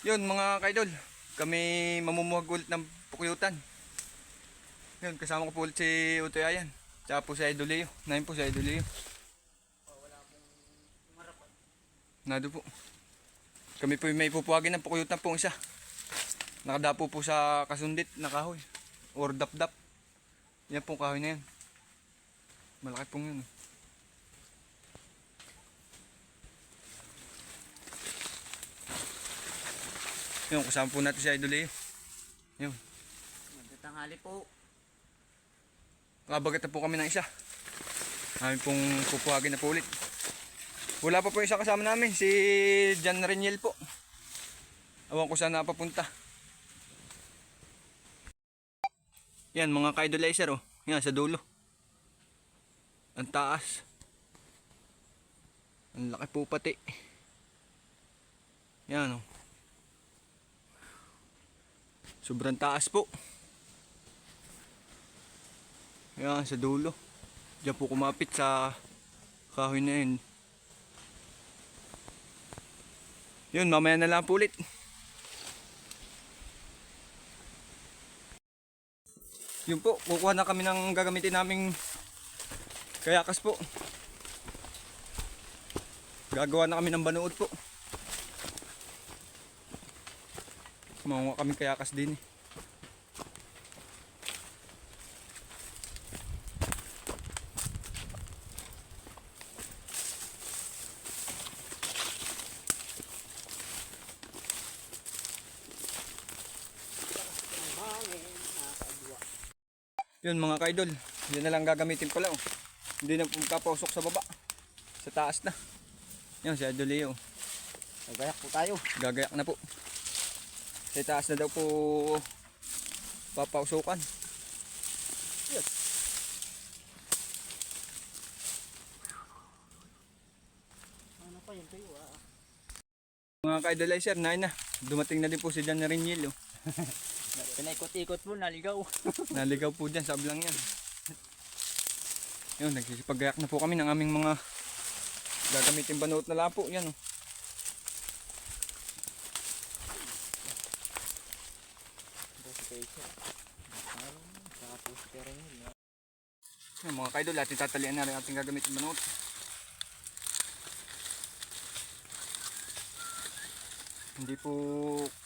Yun mga kaidol, kami mamumuhag ulit ng pukuyutan. Yun, kasama ko po ulit si Utoy Ayan. Tsaka po si Idol Leo. Nahin po si Idol Leo. Nado po. Kami po may pupuhagin ng pukuyutan pong isa. Nakadapo po sa kasundit na kahoy. Or dap-dap. Yan pong kahoy na yan. Malaki pong yun. Yun, kasama po natin si Idol Leo. Yun. Magandang tanghali po. Kabagat na po kami ng isa. Namin pong pupuhagin na po ulit. Wala pa po isa kasama namin, si Jan Reniel po. Awan ko saan napapunta. Yan mga ka-idolizer oh. Yan sa dulo. Ang taas. Ang laki po pati. Yan oh. Sobrang taas po. Yan sa dulo. Diyan po kumapit sa kahoy na yun. Yun, mamaya na lang po ulit. Yun po, kukuha na kami ng gagamitin naming kayakas po. Gagawa na kami ng banuod po. Makuha kami kayakas din eh. Yun mga kaidol, yun na lang gagamitin pala oh. Hindi na pagkapausok sa baba. Sa taas na. Yun si Idol Leo. Gagayak po tayo. Gagayak na po. Sa taas na daw po papausukan. Yes. Ano pa yun tayo ah? Mga ka-idolizer, na. Dumating na din po si Jan Reniel oh. Pinaikot-ikot po, naligaw. Naligaw po dyan sa ablang yan. Yun, nagsisipagayak na po kami ng aming mga gagamitin banuot na lapo. Yan oh. Yan mga kaidol, ating tatalian na rin ating gagamitin banuot. Hindi po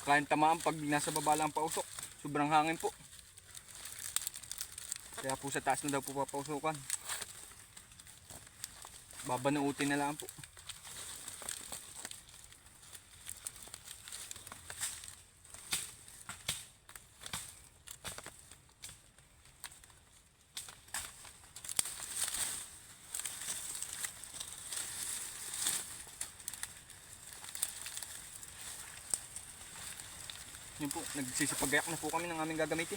kayang tamaan pag nasa baba lang pausok. Sobrang hangin po. Kaya po sa taas na daw po papausukan. Babanuutin na lang po. Yun po, nagsisipagayak na po kami ng aming gagamitin.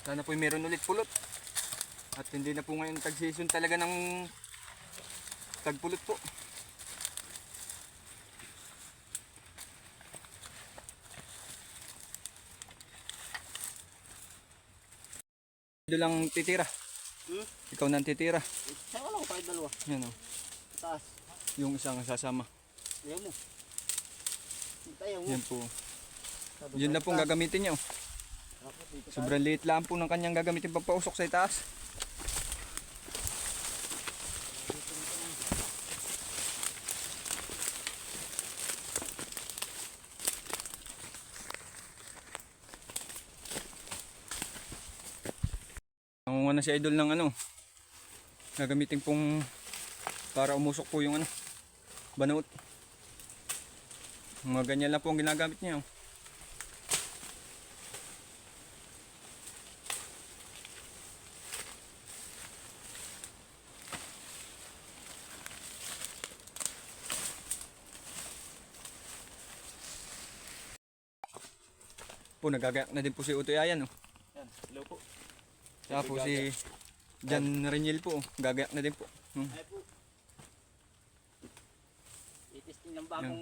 Sana po meron ulit pulot. At hindi na po ngayon tag-season talaga ng tagpulot po. Ito lang titira. Ikaw nang titira. Saan ko kahit dalawa? Yan o. Taas. Yung isang sasama. Ayaw mo. Tayo mo. Yan po. Yun na pong gagamitin nyo. Sobrang liit lang po ng kanyang gagamitin pampausok sa itaas. Nangunga na si Idol ng ano. Gagamitin pong para umusok po yung ano. Banuot. Mga ganyan lang po ang ginagamit niya. Po nagagayak na din po si Utoy Ayan oh. Yan, hello po. Saka po si Jan Reniel po, gagayak na din po. Ay po. Itesting ng bagong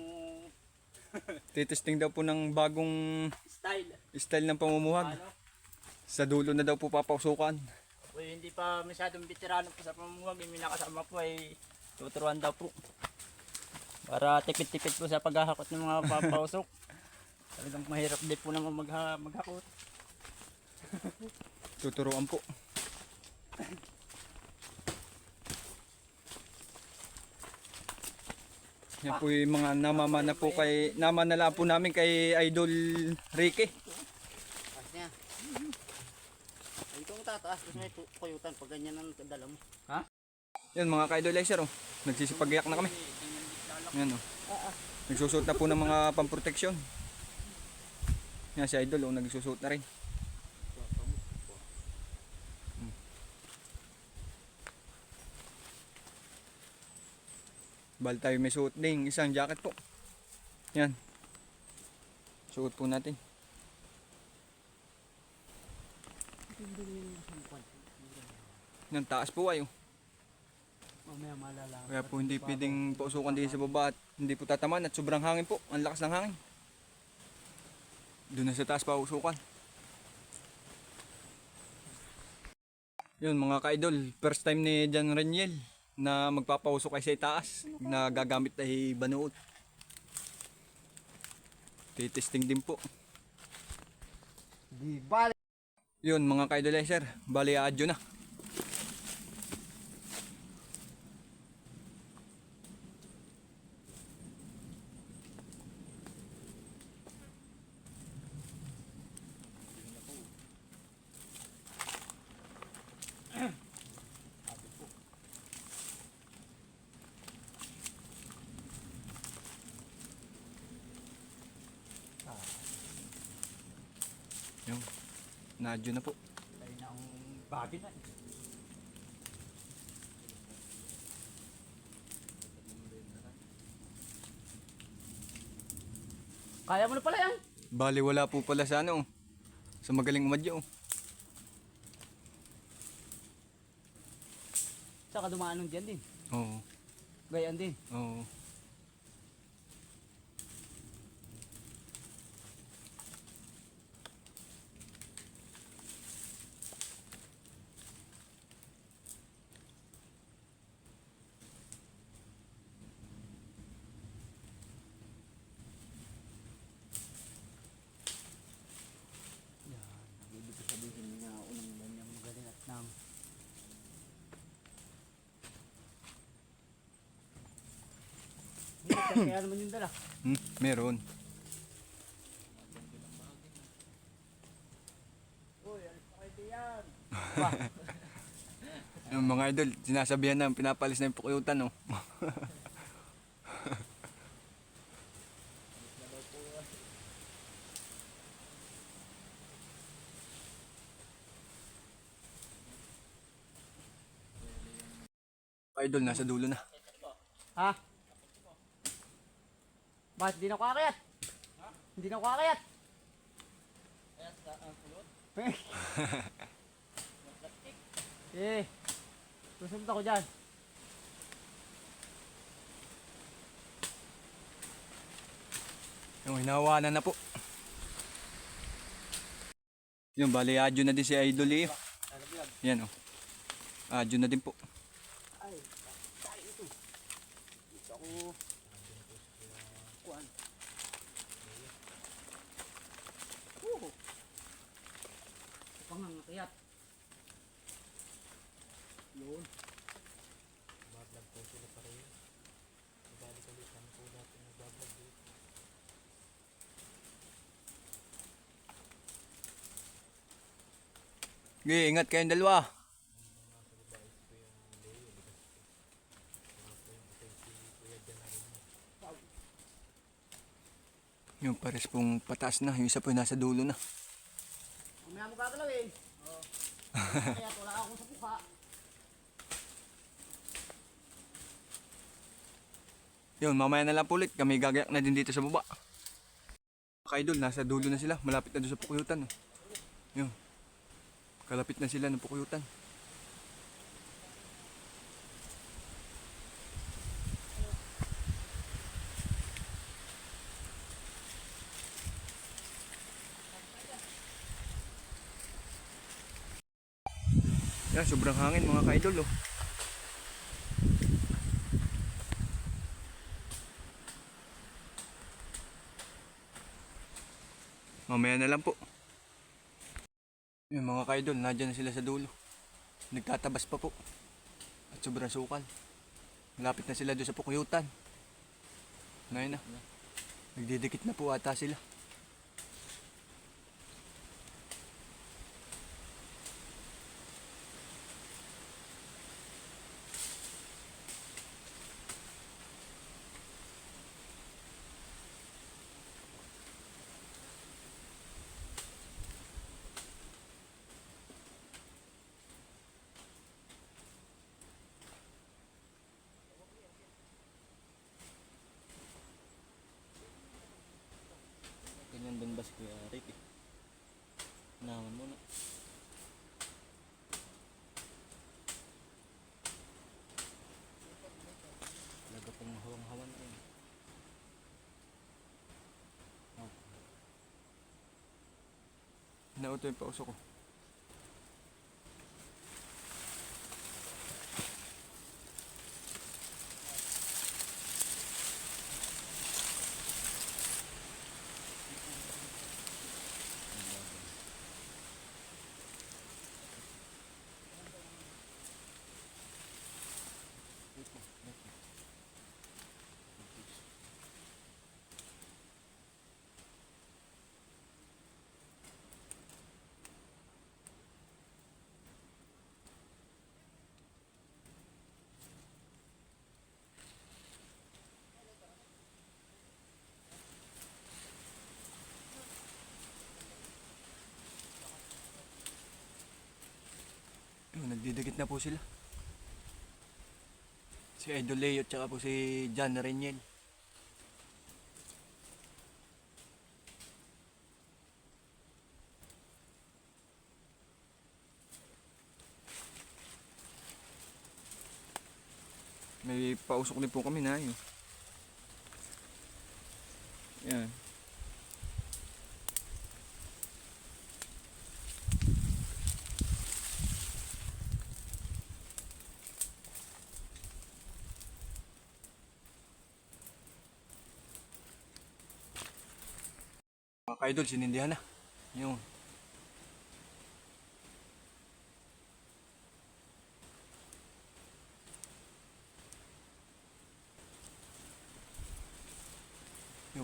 Titesting daw po ng bagong style. style ng pamumuhag. Ano? Sa dulo na daw po papausukan. Po, hindi pa masyadong veterano po sa pamumuhag. May nakasama po ay tuturuan daw po. Para tipid-tipid po sa paghahakot ng mga papausok. Talagang mahirap din po naman maghakot. Tuturuan po. Yan po yung mga namamana po namanala po namin kay Idol Ricky. Taas niya. Ay, itong tataas. Tapos may kuyutan pag ganyan ang dala mo. Ha? Yan mga ka-idolizer oh. Nagsisipagyak na kami. Yan oh. Nagsusuot na po ng mga pamproteksyon. Yan si Idol oh, nagsusuot na rin. Bali tayo may suot ding isang jacket po. Yan. Suot po natin. Yan taas po ay oh. Mamaya malala. Kaya po hindi pwedeng pausukan din sa baba at hindi po tataman at sobrang hangin po. Ang lakas ng hangin. Doon na sa taas pausukan. Yun mga ka-idol, first time ni Jan Reniel na magpapausok kay sa itaas na gagamit ay banuot. Titesting din po. Di ba? Yun mga ka-idolizer, bali adyo na. Yung nadyo na po. Tayo na ang bagay na. Kaya mo na pala yan. Bali wala po pala sa ano, sa magaling umadyo. Saka dumaan nung dyan din. Oo. Gayaan din. Oo. Ibig sabihin na unang ganyang magaling at nang kaya naman yung dala. Meron. Uy, alis pa kayo diyan. Yung mga idol, sinasabihan na pinapalis na yung pukuyutan oh. Idol, nasa dulo na. Ha? Bakit hindi na ako akayat? Hindi na ako akayat. Eh, susunod ako dyan. Yung hinawanan na po. Yung bali, adyo na din si Idol eh. Yan oh. Adyo na din po. Ay, tayo ito. Dito ako. Kuan. Pangangakayat. Yun. Bablog po sila pa rin. Ibalik-balikan po natin yung bablog dito. Okay, ingat kayong dalawa. Yung pares pong pataas na, yung isa po nasa dulo na. Mamaya mo gagalawin. Oo. Kaya wala akong sa mukha. Yun, mamaya na lang po ulit. Kami gagayak na din dito sa baba. Ka-idol, nasa dulo na sila. Malapit na doon sa pukuyutan. Oh. Yun. Kalapit na sila ng pukuyutan. Yan, sobrang hangin mga ka-idol oh. Mamaya na lang po. Yung mga ka-idol, nandiyan na sila sa dulo. Nagtatabas pa po. At sobrang sukal. Malapit na sila doon sa pukuyutan. Ngayon na. Nagdidikit na po ata sila. Ganyan din ba si Kuya Rick eh. Naman mo na. Talaga pong hawang-hawan na rin. Nauto yung pauso ko. Nagdidikit na po sila. Si Idol Leo at saka po si John Reniel. May pausok din po kami na yun. Yan. Mga ka-idol, sinindihan na. Yung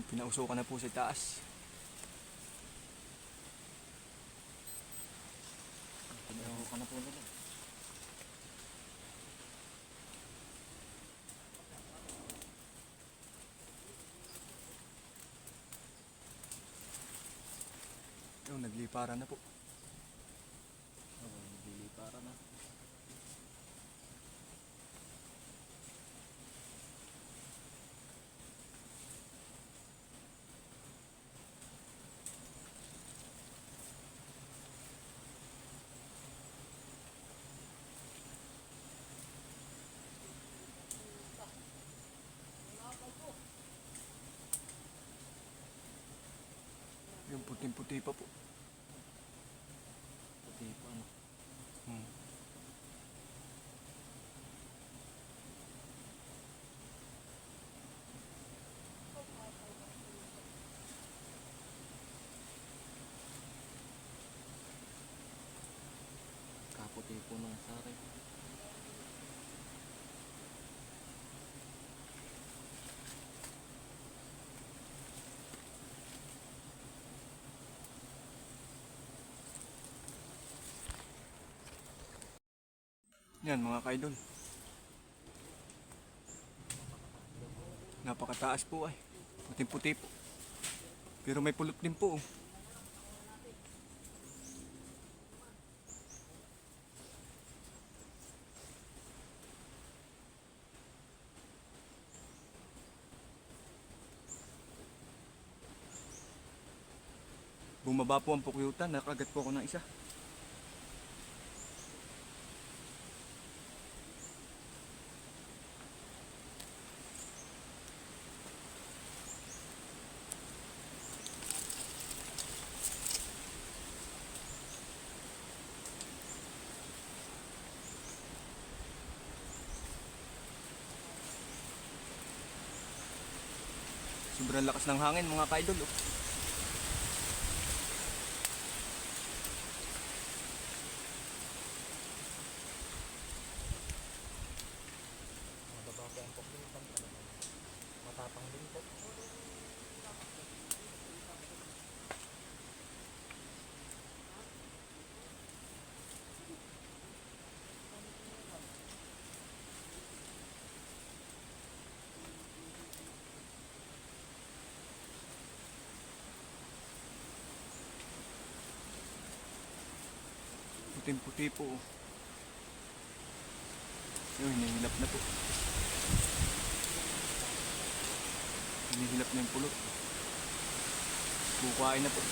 pinausukan na po sa taas. Pinausukan na po nila. Yung nagliparan na po. Oo, nagliliparan na. Yung puting-puti pa po. Puti po ano. Hmm. Kaputi po ng sari. Yan mga ka-idol. Napakataas po ay. Puting-puti po. Pero may pulot din po. Bumaba po ang pukyutan. Nakagat po ako ng isa. Sobrang lakas ng hangin mga ka-idol. Oh. Matapang din po. Puting-puti po. Oh. Yun, hinihilap na po. Hinihilap na yung pulot. Bukain na po.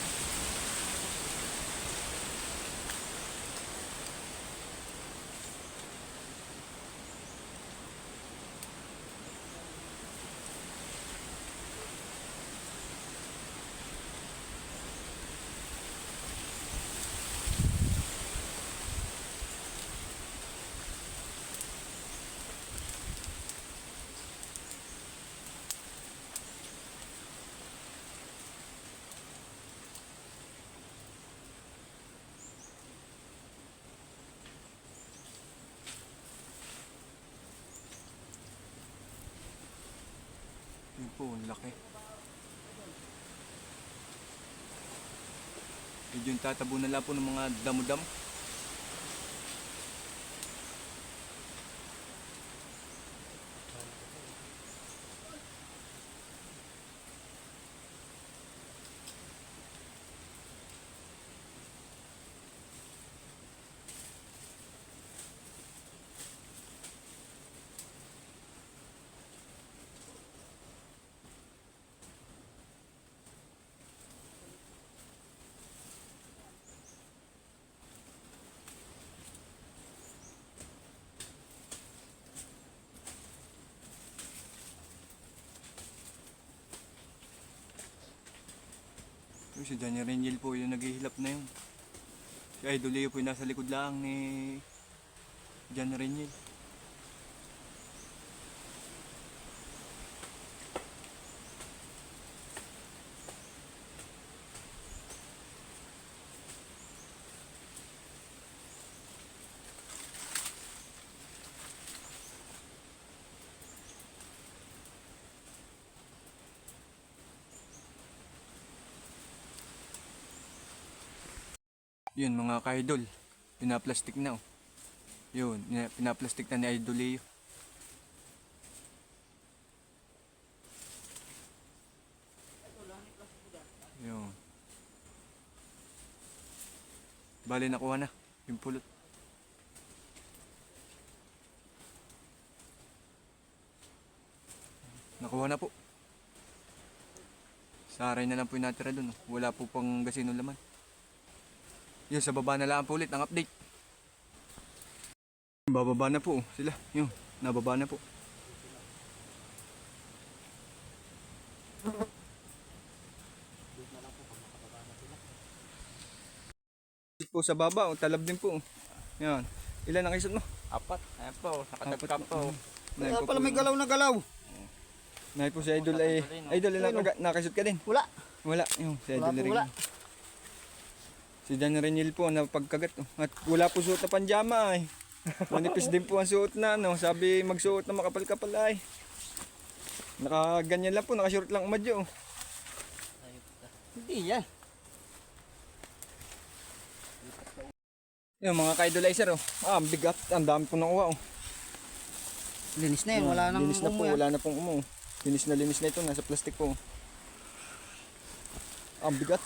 Yun po, ang laki. Medyo yung tatabo na lang po ng mga damo-damo. Yung si Daniel Rangel po yung naghihilap na yun. Si Idol Leo po yung nasa likod lang ni Jan Rangel. Yun mga ka-idol, pinaplastic na oh. Yun, pinaplastic na ni Idol Leo. Yun. Bali nakuha na yung pulot. Nakuha na po. Saray na lang po yung natira dun. Oh. Wala po pang gasino laman. Yun, sa baba na lang po ulit ang update. Bababa na po sila. Yun, nababa na po. Po sa baba, talab din po. Yan. Ilan ang isot mo? 4. Ayan po, nakatagkap po. Kaya Pala may galaw na galaw. Nay po si Idol ay Idol ilang nakisot ka din? Wala. Wala, yung si Wala Idol po, rin. wala. Si Dan Renil po na pagkagat. Oh. At wala po suot na panjama ay. Manipis din po ang suot na no. Sabi magsuot na makapal-kapal ay. Nakaganyan lang po, nakashort lang umadyo. Oh. Hindi yan. Yung mga ka-idolizer oh. Ang bigat, ang dami po nakuha oh. Linis na yun. Wala nang linis na po, umuyan. wala na pong umo. Linis na ito, nasa plastic po. Ang bigat.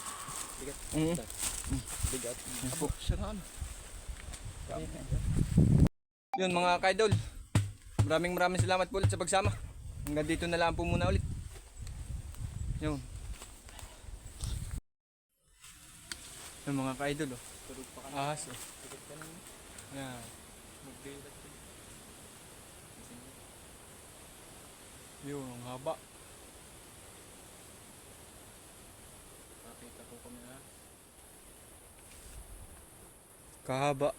Bigat. Mm. Bigat. Apo, siya na ano. Yun mga ka-idol. Maraming salamat po ulit sa pagsama. Hanggang dito na lang po muna ulit. Yun. Yung mga ka-idol oh. Ahas oh. Yan. Magdilat. Yun, ang haba. Pakita ko kami ha. Kahaba.